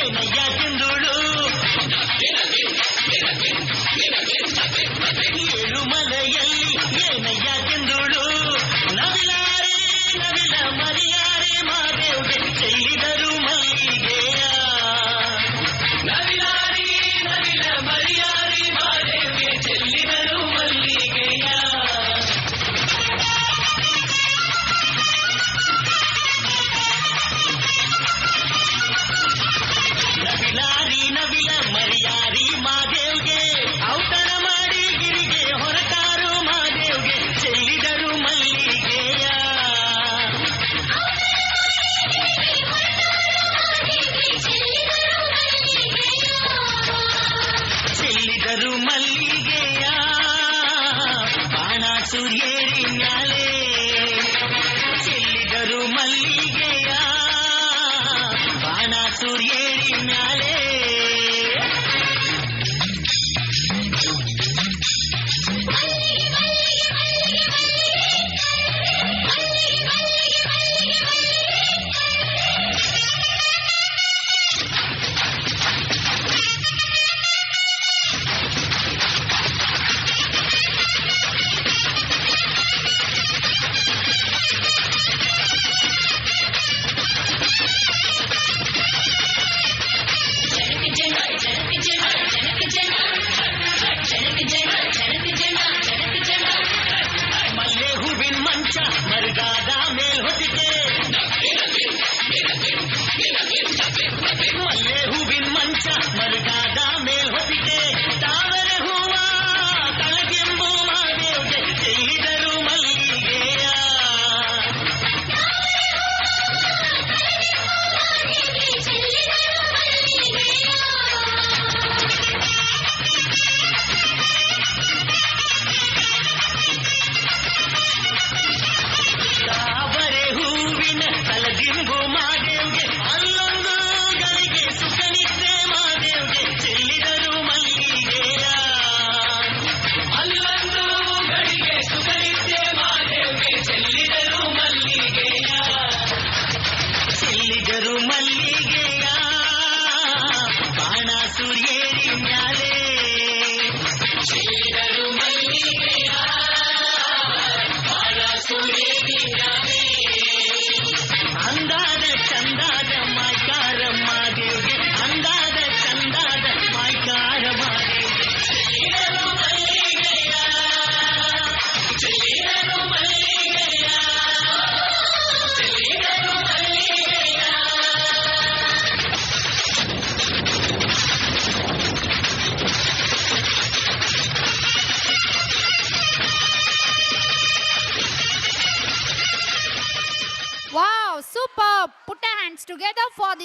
ಏನಯ್ಯ ಚಂದುಳು ಏಳುಮಲೆಯಲ್ಲಿ ಏನಯ್ಯ ಚಂದುಳು ನವಿಲಾರೆ ನವಿಲ ಮರಿಯಾರೆ ಮಾದೇವ್ಗೆ ಚೆಲ್ಲಿದರು ಮಲ್ಲಿಗೆಯ ನವಿಲಾರಿ ನವಿಲ ಮರಿಯಾರೆ ಮಾದೇವ್ಗೆ ಚೆಲ್ಲಿದರು ಮಲ್ಲಿಗೆಯ ನವಿಲಾರಿ ನವಿಲ ಮರಿಯಾರಿ ಮಾದೇವ್ಗೆ ಔತಣ ಮಾಡಿ ಗಿರಿಗೆ ಹೊರಟಾರು ಮಾದೇವ್ಗೆ ಚೆಲ್ಲಿದರು ಮಲ್ಲಿಗೆಯ ಚೆಲ್ಲಿದರು ಮಲ್ಲಿಗೆಯ ಬಾಣ ಸೂರ್ಯೇರಿ ಮ್ಯಾಲೆ ಚೆಲ್ಲಿದರು ಮಲ್ಲಿಗೆಯ ಬಾಣ ಸೂರ್ಯೇರಿ ಮ್ಯಾಲೆ ಮಲ್ಲೆ ಹೂವಿನ ಮಂಚ ಮರುಗಾದ ಮೇಲ್ ಹೊದಿಕೆ ಮಲ್ಲೆ ಹೂವಿನ ಮಂಚ ಮರುಗಾದ ಮೇಲ್ ಹೊದಿಕೆ ತಾವರೆ ಹೂವ ತಳಗೆಂಬು ಮಾದೇವ್ಗೆ ಚೆಲ್ಲಿದರು ಮಲ್ಲಿಗೆಯ ತಾವರೆ ಹೂವಿನ ತಲದಿಂಬು ಮಾದೇವ್ಗೆ ಅಲ್ಲೊಂದು ಗಳಿಗೆ ಸುಖನಿದ್ದೆ ಮಾದೇವ್ಗೆ ಚೆಲ್ಲಿದರು ಮಲ್ಲಿಗೆಯ ಅಲ್ಲೊಂದು ಗಳಿಗೆ ಸುಖನಿದ್ದೆ ಮಾದೇವ್ಗೆ ಚೆಲ್ಲಿದರು ಮಲ್ಲಿಗೆಯ ಚೆಲ್ಲಿದರು ಮಲ್ಲಿಗೆಯ ಬಾಣ ಸೂರ್ಯೇರಿ ಮ್ಯಾಲೆ ಚೆಲ್ಲಿದರು ಮಲ್ಲಿಗೆಯ ಬಾಣ ಸೂರ್ಯೇರಿ ಮ್ಯಾಲೆ ಅಂದಾದ ಚಂದಾದ ಮಾಯ್ಕಾರ ಮಾದೇವ್ಗೆ ಅಂದಾದ ಚಂದಾದ ಮಾಯ್ಕಾರ ಮಾದೇವ್ಗೆ ಚೆಲ್ಲಿದರು ಮಲ್ಲಿಗೆಯ ಚೆಲ್ಲಿದರು ಮಲ್ಲಿಗೆಯ ಚೆಲ್ಲಿದರು ಮಲ್ಲಿಗೆಯ Wow, super! Put your hands together for the